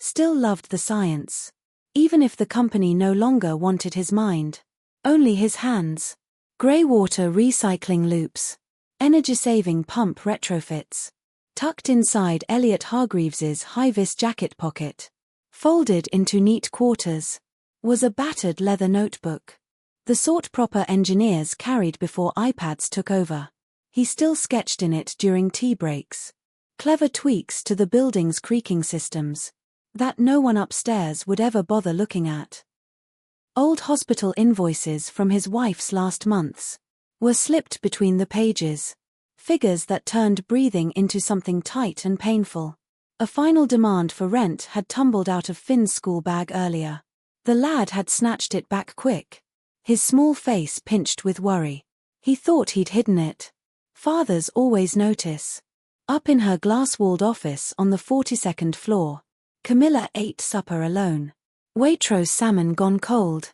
Still loved the science. Even if the company no longer wanted his mind. Only his hands. Grey water recycling loops. Energy-saving pump retrofits. Tucked inside Elliot Hargreaves's high-vis jacket pocket. Folded into neat quarters. Was a battered leather notebook. The sort proper engineers carried before iPads took over. He still sketched in it during tea breaks. Clever tweaks to the building's creaking systems. That no one upstairs would ever bother looking at. Old hospital invoices from his wife's last months were slipped between the pages. Figures that turned breathing into something tight and painful. A final demand for rent had tumbled out of Finn's school bag earlier. The lad had snatched it back quick. His small face pinched with worry. He thought he'd hidden it. Fathers always notice. Up in her glass-walled office on the 42nd floor, Camilla ate supper alone. Waitrose salmon gone cold.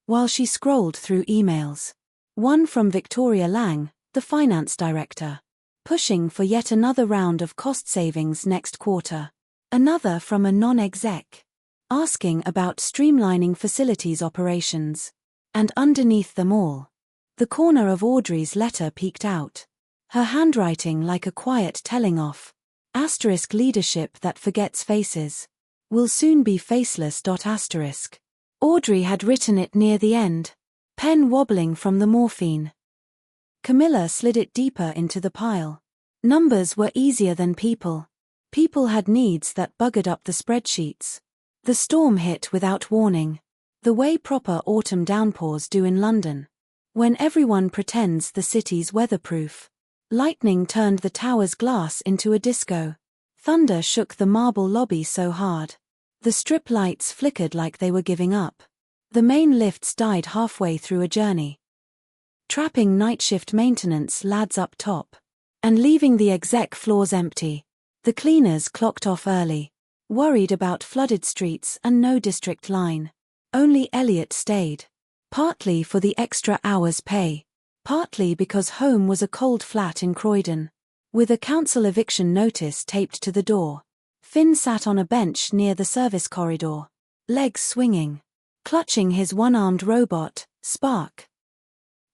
While she scrolled through emails. One from Victoria Lang, the finance director. Pushing for yet another round of cost savings next quarter. Another from a non-exec. Asking about streamlining facilities operations. And underneath them all, the corner of Audrey's letter peeked out. Her handwriting like a quiet telling off. Asterisk leadership that forgets faces. Will soon be faceless. Asterisk. Audrey had written it near the end. Pen wobbling from the morphine. Camilla slid it deeper into the pile. Numbers were easier than people. People had needs that buggered up the spreadsheets. The storm hit without warning. The way proper autumn downpours do in London. When everyone pretends the city's weatherproof. Lightning turned the tower's glass into a disco. Thunder shook the marble lobby so hard. The strip lights flickered like they were giving up. The main lifts died halfway through a journey. Trapping night shift maintenance lads up top. And leaving the exec floors empty. The cleaners clocked off early. Worried about flooded streets and no district line. Only Elliot stayed. Partly for the extra hours' pay. Partly because home was a cold flat in Croydon. With a council eviction notice taped to the door. Finn sat on a bench near the service corridor. Legs swinging. Clutching his one-armed robot, Spark.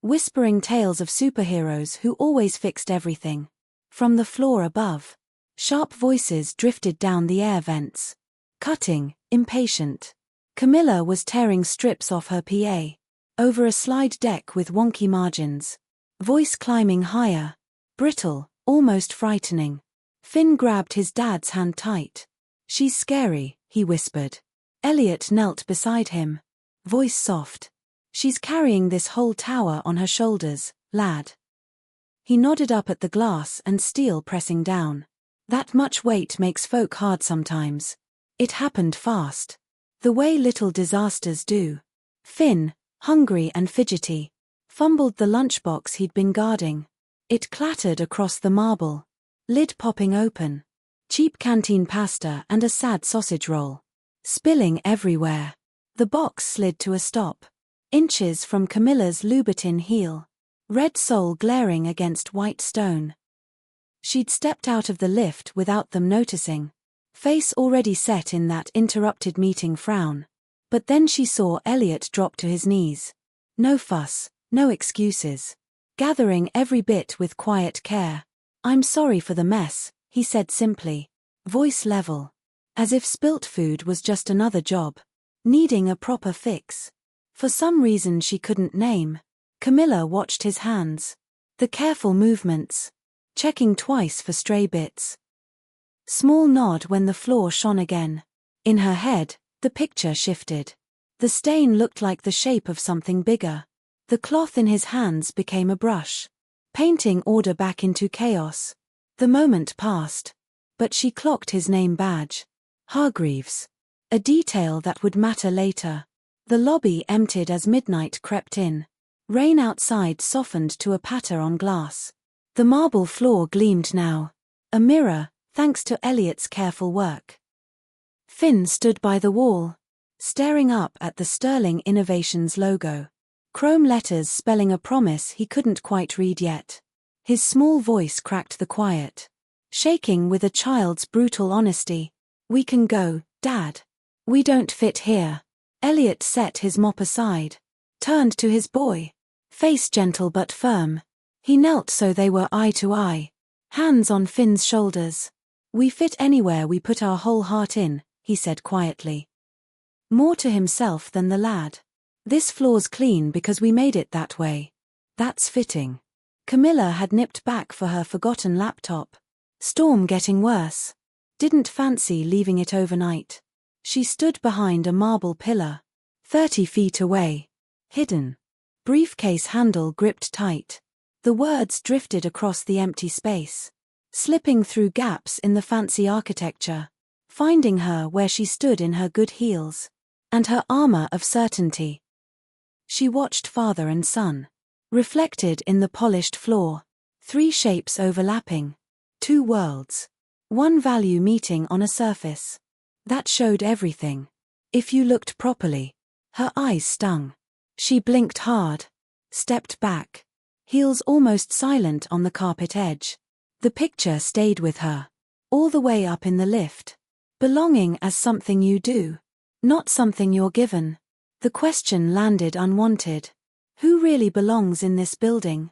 Whispering tales of superheroes who always fixed everything. From the floor above. Sharp voices drifted down the air vents. Cutting, impatient. Camilla was tearing strips off her PA. Over a slide deck with wonky margins. Voice climbing higher. Brittle, almost frightening. Finn grabbed his dad's hand tight. She's scary, he whispered. Elliot knelt beside him. Voice soft. She's carrying this whole tower on her shoulders, lad. He nodded up at the glass and steel pressing down. That much weight makes folk hard sometimes. It happened fast. The way little disasters do. Finn, hungry and fidgety, fumbled the lunchbox he'd been guarding. It clattered across the marble. Lid popping open. Cheap canteen pasta and a sad sausage roll. Spilling everywhere. The box slid to a stop. Inches from Camilla's Louboutin heel. Red sole glaring against white stone. She'd stepped out of the lift without them noticing. Face already set in that interrupted meeting frown. But then she saw Elliot drop to his knees. No fuss, no excuses. Gathering every bit with quiet care. I'm sorry for the mess, he said simply. Voice level. As if spilt food was just another job. Needing a proper fix. For some reason she couldn't name. Camilla watched his hands. The careful movements. Checking twice for stray bits. Small nod when the floor shone again. In her head, the picture shifted. The stain looked like the shape of something bigger. The cloth in his hands became a brush. Painting order back into chaos. The moment passed. But she clocked his name badge. Hargreaves. A detail that would matter later. The lobby emptied as midnight crept in. Rain outside softened to a patter on glass. The marble floor gleamed now. A mirror, thanks to Elliot's careful work. Finn stood by the wall, staring up at the Sterling Innovations logo. Chrome letters spelling a promise he couldn't quite read yet. His small voice cracked the quiet. Shaking with a child's brutal honesty. We can go, Dad. We don't fit here. Elliot set his mop aside. Turned to his boy. Face gentle but firm. He knelt so they were eye to eye. Hands on Finn's shoulders. We fit anywhere we put our whole heart in, he said quietly. More to himself than the lad. This floor's clean because we made it that way. That's fitting. Camilla had nipped back for her forgotten laptop. Storm getting worse. Didn't fancy leaving it overnight. She stood behind a marble pillar. 30 feet away. Hidden. Briefcase handle gripped tight. The words drifted across the empty space. Slipping through gaps in the fancy architecture. Finding her where she stood in her good heels. And her armor of certainty. She watched father and son. Reflected in the polished floor. 3 shapes overlapping. 2 worlds. 1 value meeting on a surface. That showed everything. If you looked properly. Her eyes stung. She blinked hard. Stepped back. Heels almost silent on the carpet edge. The picture stayed with her. All the way up in the lift. Belonging as something you do. Not something you're given. The question landed unwanted. Who really belongs in this building?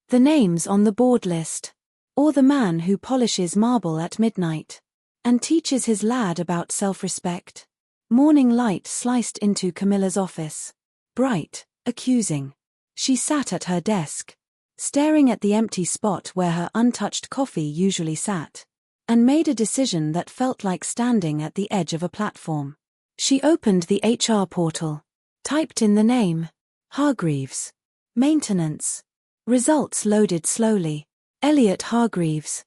The names on the board list. Or the man who polishes marble at midnight. And teaches his lad about self-respect. Morning light sliced into Camilla's office. Bright, accusing. She sat at her desk. Staring at the empty spot where her untouched coffee usually sat. And made a decision that felt like standing at the edge of a platform. She opened the HR portal. Typed in the name. Hargreaves. Maintenance. Results loaded slowly. Elliot Hargreaves.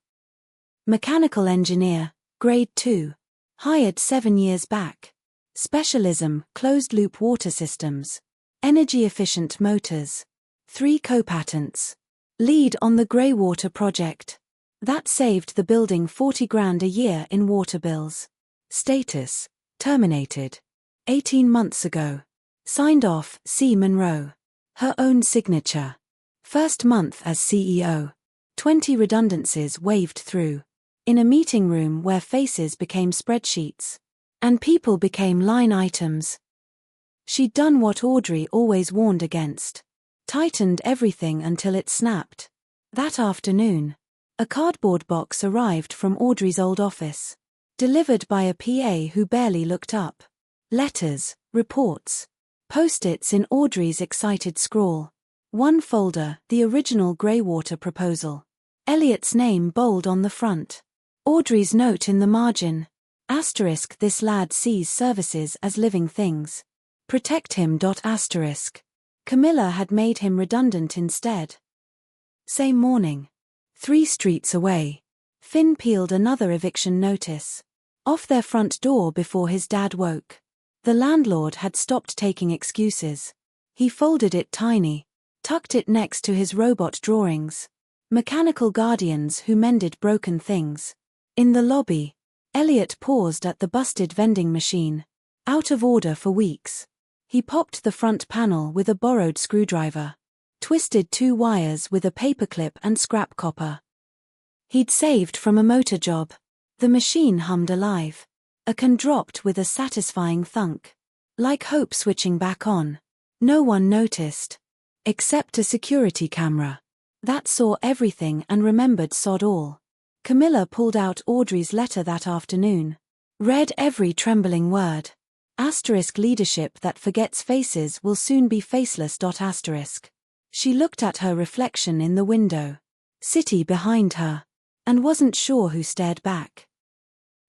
Mechanical engineer, grade 2. Hired 7 years back. Specialism, closed-loop water systems. Energy-efficient motors. 3 co-patents. Lead on the Greywater project. That saved the building 40 grand a year in water bills. Status. Terminated. 18 months ago. Signed off, C. Monroe. Her own signature. First month as CEO. 20 redundancies waved through. In a meeting room where faces became spreadsheets. And people became line items. She'd done what Audrey always warned against. Tightened everything until it snapped. That afternoon. A cardboard box arrived from Audrey's old office. Delivered by a PA who barely looked up. Letters, reports. Post-its in Audrey's excited scrawl. 1 folder, the original Greywater proposal. Elliot's name bold on the front. Audrey's note in the margin. Asterisk, this lad sees services as living things. Protect him. Asterisk. Camilla had made him redundant instead. Same morning. 3 streets away. Finn peeled another eviction notice. Off their front door before his dad woke. The landlord had stopped taking excuses. He folded it tiny. Tucked it next to his robot drawings. Mechanical guardians who mended broken things. In the lobby. Elliot paused at the busted vending machine. Out of order for weeks. He popped the front panel with a borrowed screwdriver. Twisted 2 wires with a paperclip and scrap copper. He'd saved from a motor job. The machine hummed alive. A can dropped with a satisfying thunk. Like hope switching back on. No one noticed. Except a security camera. That saw everything and remembered sod all. Camilla pulled out Audrey's letter that afternoon. Read every trembling word. Asterisk, leadership that forgets faces will soon be faceless. Asterisk. She looked at her reflection in the window. City behind her. And wasn't sure who stared back.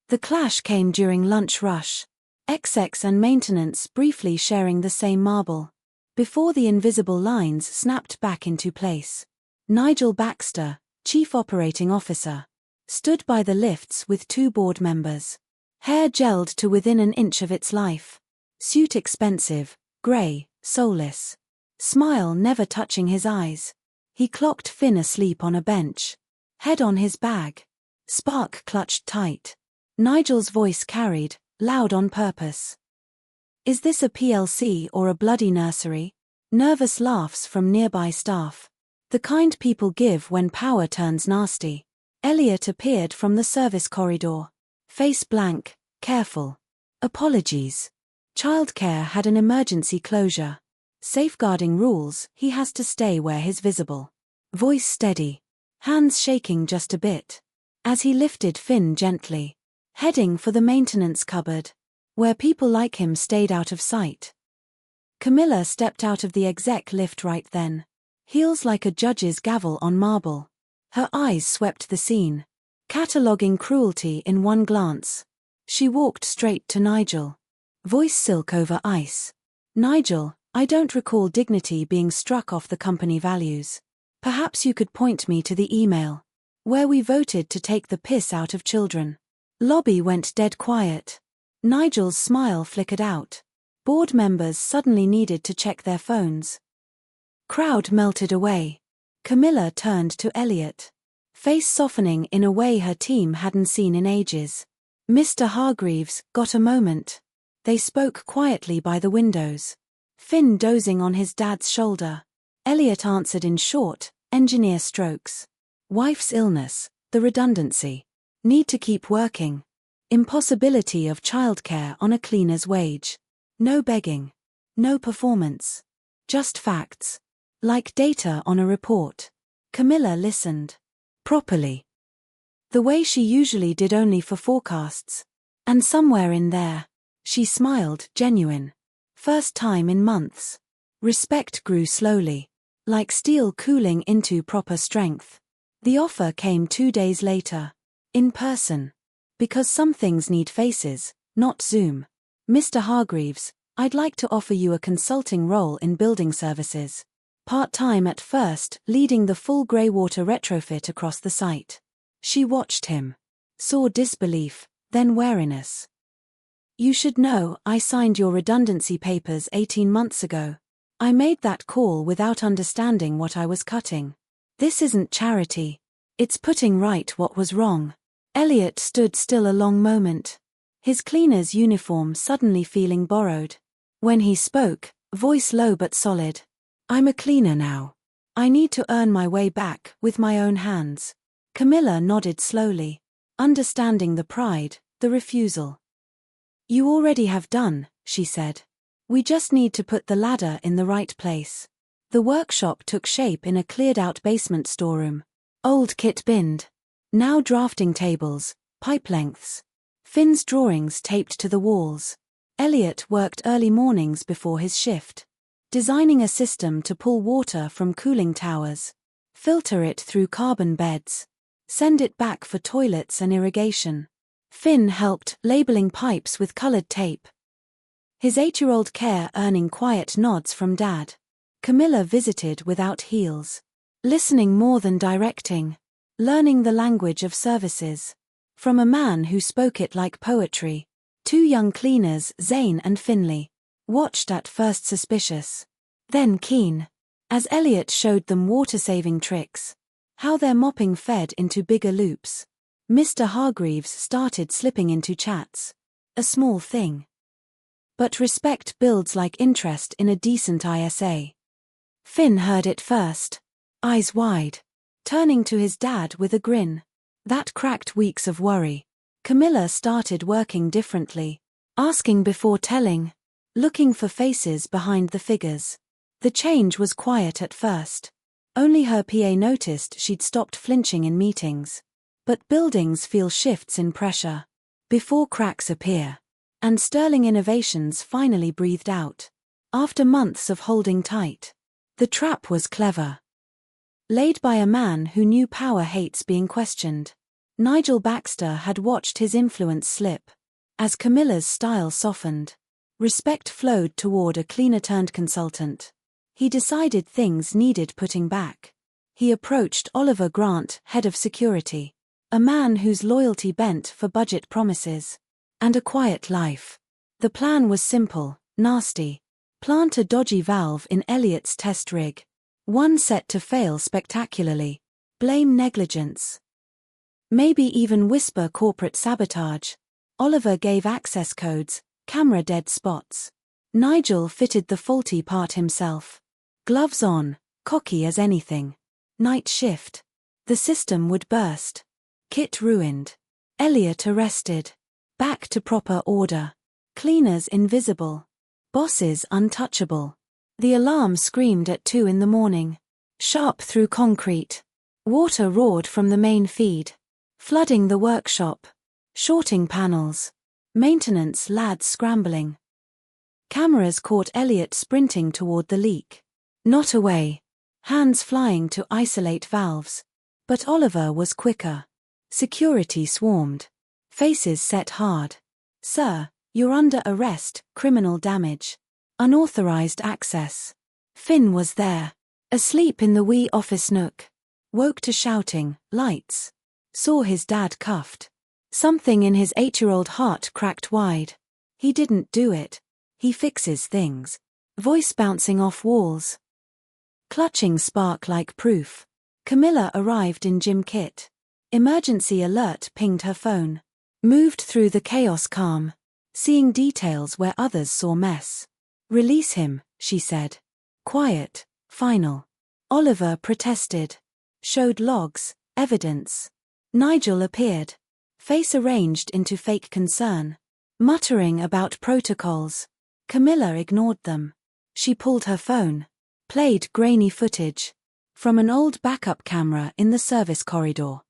The clash came during lunch rush. XX and maintenance briefly sharing the same marble. Before the invisible lines snapped back into place. Nigel Baxter, Chief Operating Officer. Stood by the lifts with 2 board members. Hair gelled to within an inch of its life. Suit expensive, grey, soulless. Smile never touching his eyes. He clocked Finn asleep on a bench. Head on his bag. Spark clutched tight. Nigel's voice carried, loud on purpose. Is this a PLC or a bloody nursery? Nervous laughs from nearby staff. The kind people give when power turns nasty. Elliot appeared from the service corridor. Face blank, careful. Apologies. Childcare had an emergency closure. Safeguarding rules, he has to stay where he's visible. Voice steady. Hands shaking just a bit. As he lifted Finn gently. Heading for the maintenance cupboard. Where people like him stayed out of sight. Camilla stepped out of the exec lift right then. Heels like a judge's gavel on marble. Her eyes swept the scene. Cataloguing cruelty in one glance. She walked straight to Nigel. Voice silk over ice. Nigel, I don't recall dignity being struck off the company values. Perhaps you could point me to the email. Where we voted to take the piss out of children. Lobby went dead quiet. Nigel's smile flickered out. Board members suddenly needed to check their phones. Crowd melted away. Camilla turned to Elliot. Face softening in a way her team hadn't seen in ages. Mr. Hargreaves got a moment. They spoke quietly by the windows. Finn dozing on his dad's shoulder. Elliot answered in short, engineer strokes. Wife's illness, the redundancy. Need to keep working. Impossibility of childcare on a cleaner's wage. No begging. No performance. Just facts. Like data on a report. Camilla listened. Properly. The way she usually did, only for forecasts. And somewhere in there, she smiled, genuine. First time in months. Respect grew slowly. Like steel cooling into proper strength. The offer came 2 days later. In person. Because some things need faces, not Zoom. Mr. Hargreaves, I'd like to offer you a consulting role in building services. Part-time at first, leading the full greywater retrofit across the site. She watched him. Saw disbelief, then wariness. You should know, I signed your redundancy papers 18 months ago. I made that call without understanding what I was cutting. This isn't charity. It's putting right what was wrong. Elliot stood still a long moment. His cleaner's uniform suddenly feeling borrowed. When he spoke, voice low but solid. I'm a cleaner now. I need to earn my way back with my own hands. Camilla nodded slowly. Understanding the pride, the refusal. You already have done, she said. We just need to put the ladder in the right place. The workshop took shape in a cleared-out basement storeroom. Old kit binned. Now drafting tables, pipe lengths. Finn's drawings taped to the walls. Elliot worked early mornings before his shift. Designing a system to pull water from cooling towers. Filter it through carbon beds. Send it back for toilets and irrigation. Finn helped, labeling pipes with colored tape. His 8-year-old Care earning quiet nods from Dad. Camilla visited without heels. Listening more than directing. Learning the language of services. From a man who spoke it like poetry. 2 young cleaners, Zane and Finley. Watched at first suspicious. Then keen. As Elliot showed them water-saving tricks. How their mopping fed into bigger loops. Mr. Hargreaves started slipping into chats. A small thing. But respect builds like interest in a decent ISA. Finn heard it first. Eyes wide. Turning to his dad with a grin. That cracked weeks of worry. Camilla started working differently. Asking before telling. Looking for faces behind the figures. The change was quiet at first. Only her PA noticed she'd stopped flinching in meetings. But buildings feel shifts in pressure. Before cracks appear. And Sterling Innovations finally breathed out. After months of holding tight. The trap was clever. Laid by a man who knew power hates being questioned. Nigel Baxter had watched his influence slip. As Camilla's style softened. Respect flowed toward a cleaner-turned-consultant. He decided things needed putting back. He approached Oliver Grant, head of security. A man whose loyalty bent for budget promises. And a quiet life. The plan was simple, nasty. Plant a dodgy valve in Elliot's test rig. One set to fail spectacularly. Blame negligence. Maybe even whisper corporate sabotage. Oliver gave access codes. Camera dead spots. Nigel fitted the faulty part himself. Gloves on, cocky as anything. Night shift. The system would burst. Kit ruined. Elliot arrested. Back to proper order. Cleaners invisible. Bosses untouchable. The alarm screamed at 2 in the morning. Sharp through concrete. Water roared from the main feed. Flooding the workshop. Shorting panels. Maintenance lads scrambling. Cameras caught Elliot sprinting toward the leak. Not away. Hands flying to isolate valves. But Oliver was quicker. Security swarmed. Faces set hard. "Sir, you're under arrest, criminal damage. Unauthorized access." Finn was there. Asleep in the wee office nook. Woke to shouting, "Lights." Saw his dad cuffed. Something in his 8-year-old heart cracked wide. He didn't do it. He fixes things. Voice bouncing off walls. Clutching spark like proof. Camilla arrived in gym kit. Emergency alert pinged her phone. Moved through the chaos calm. Seeing details where others saw mess. "Release him," she said. Quiet, final. Oliver protested. Showed logs, evidence. Nigel appeared. Face arranged into fake concern. Muttering about protocols. Camilla ignored them. She pulled her phone. Played grainy footage. From an old backup camera in the service corridor.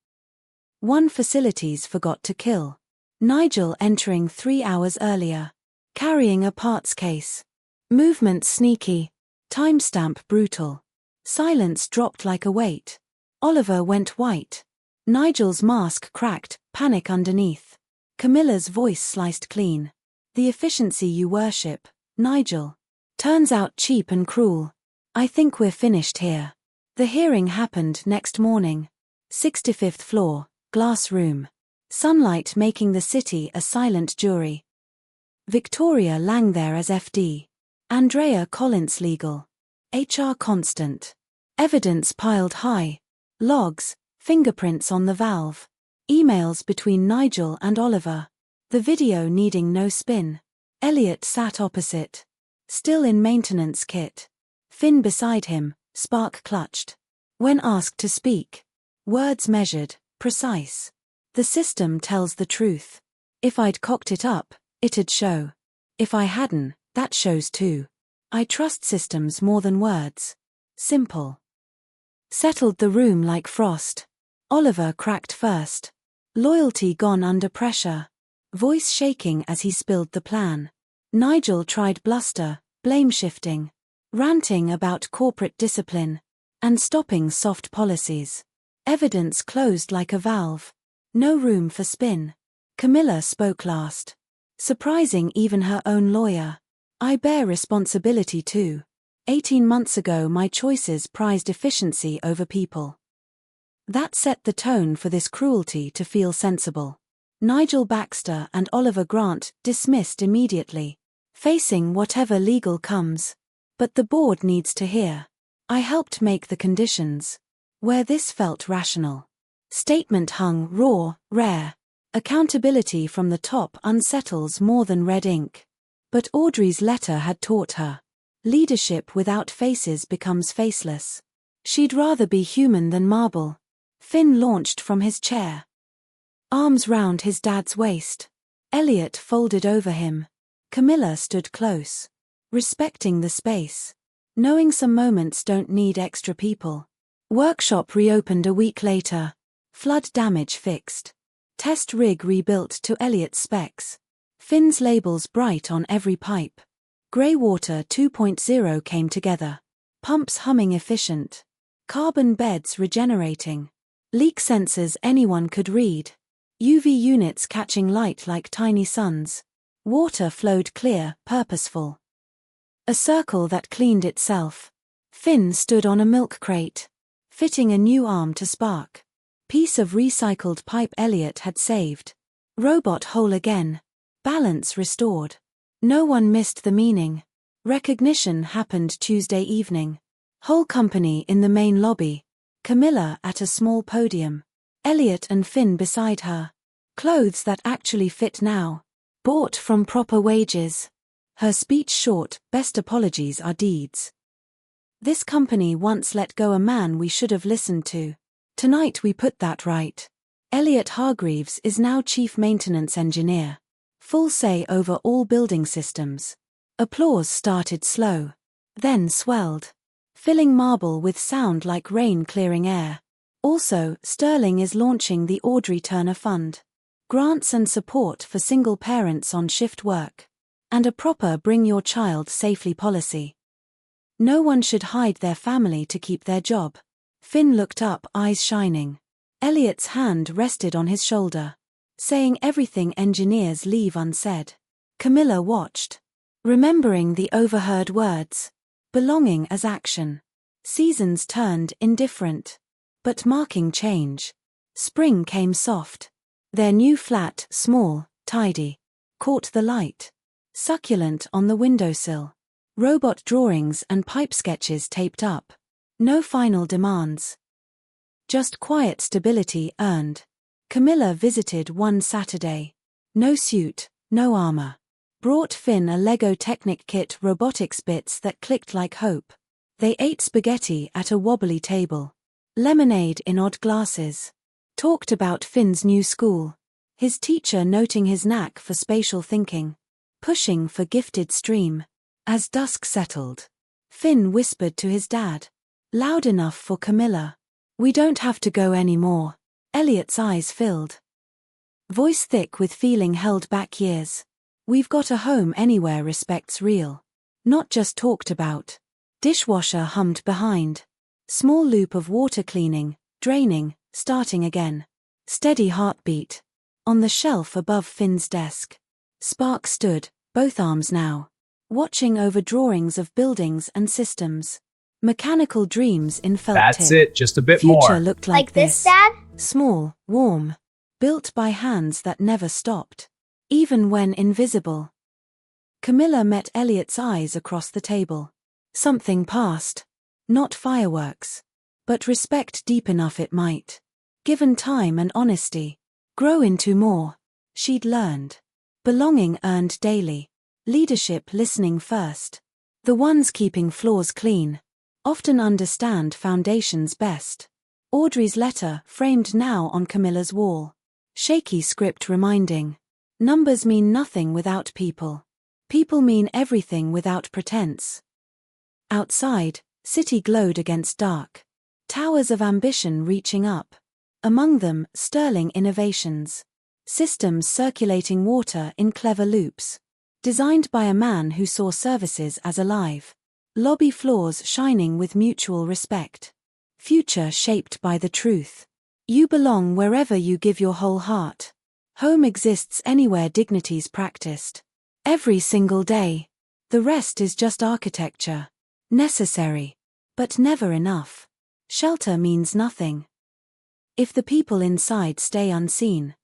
One facilities forgot to kill. Nigel entering 3 hours earlier. Carrying a parts case. Movement sneaky. Timestamp brutal. Silence dropped like a weight. Oliver went white. Nigel's mask cracked, panic underneath. Camilla's voice sliced clean. "The efficiency you worship, Nigel. Turns out cheap and cruel. I think we're finished here." The hearing happened next morning. 65th floor, glass room. Sunlight making the city a silent jury. Victoria Lang there as FD. Andrea Collins legal. HR constant. Evidence piled high. Logs, fingerprints on the valve. Emails between Nigel and Oliver. The video needing no spin. Elliot sat opposite. Still in maintenance kit. Finn beside him, spark clutched. When asked to speak. Words measured, precise. The system tells the truth. If I'd cocked it up, it'd show. If I hadn't, that shows too. I trust systems more than words. Simple. Settled the room like frost. Oliver cracked first. Loyalty gone under pressure. Voice shaking as he spilled the plan. Nigel tried bluster, blame shifting. Ranting about corporate discipline. And stopping soft policies. Evidence closed like a valve. No room for spin. Camilla spoke last. Surprising even her own lawyer. "I bear responsibility too. 18 months ago my choices prized efficiency over people." That set the tone for this cruelty to feel sensible. Nigel Baxter and Oliver Grant dismissed immediately. Facing whatever legal comes. But the board needs to hear. I helped make the conditions. Where this felt rational. Statement hung raw, rare. Accountability from the top unsettles more than red ink. But Audrey's letter had taught her. Leadership without faces becomes faceless. She'd rather be human than marble. Finn launched from his chair. Arms round his dad's waist. Elliot folded over him. Camilla stood close. Respecting the space. Knowing some moments don't need extra people. Workshop reopened a week later. Flood damage fixed. Test rig rebuilt to Elliot's specs. Finn's labels bright on every pipe. Greywater 2.0 came together. Pumps humming efficient. Carbon beds regenerating. Leak sensors anyone could read. UV units catching light like tiny suns. Water flowed clear, purposeful. A circle that cleaned itself. Finn stood on a milk crate. Fitting a new arm to spark. Piece of recycled pipe Elliot had saved. Robot whole again. Balance restored. No one missed the meaning. Recognition happened Tuesday evening. Whole company in the main lobby. Camilla at a small podium. Elliot and Finn beside her. Clothes that actually fit now. Bought from proper wages. Her speech short, best apologies are deeds. This company once let go a man we should have listened to. Tonight we put that right. Elliot Hargreaves is now chief maintenance engineer. Full say over all building systems. Applause started slow, then swelled, filling marble with sound like rain clearing air. Also, Sterling is launching the Audrey Turner Fund. Grants and support for single parents on shift work. And a proper bring your child safely policy. No one should hide their family to keep their job. Finn looked up, eyes shining. Elliot's hand rested on his shoulder, saying everything engineers leave unsaid. Camilla watched, remembering the overheard words. Belonging as action. Seasons turned indifferent, but marking change. Spring came soft. Their new flat, small, tidy, caught the light. Succulent on the windowsill. Robot drawings and pipe sketches taped up. No final demands. Just quiet stability earned. Camilla visited one Saturday. No suit, no armor. Brought Finn a Lego Technic kit, robotics bits that clicked like hope. They ate spaghetti at a wobbly table. Lemonade in odd glasses. Talked about Finn's new school. His teacher noting his knack for spatial thinking. Pushing for gifted stream. As dusk settled, Finn whispered to his dad. Loud enough for Camilla. We don't have to go anymore. Elliot's eyes filled. Voice thick with feeling held back years. We've got a home anywhere, respect's real. Not just talked about. Dishwasher hummed behind. Small loop of water cleaning, draining, starting again. Steady heartbeat. On the shelf above Finn's desk. Spark stood, both arms now. Watching over drawings of buildings and systems. Mechanical dreams in felt tip. That's it, just a bit Future more. looked like this, Dad? Small, warm. Built by hands that never stopped. Even when invisible. Camilla met Elliot's eyes across the table. Something passed. Not fireworks. But respect deep enough it might. Given time and honesty. Grow into more. She'd learned. Belonging earned daily. Leadership listening first. The ones keeping floors clean. Often understand foundations best. Audrey's letter framed now on Camilla's wall. Shaky script reminding. Numbers mean nothing without people. People mean everything without pretense. Outside, city glowed against dark. Towers of ambition reaching up. Among them, sterling innovations. Systems circulating water in clever loops. Designed by a man who saw services as alive. Lobby floors shining with mutual respect. Future shaped by the truth. You belong wherever you give your whole heart. Home exists anywhere dignity's practiced. Every single day. The rest is just architecture. Necessary. But never enough. Shelter means nothing if the people inside stay unseen.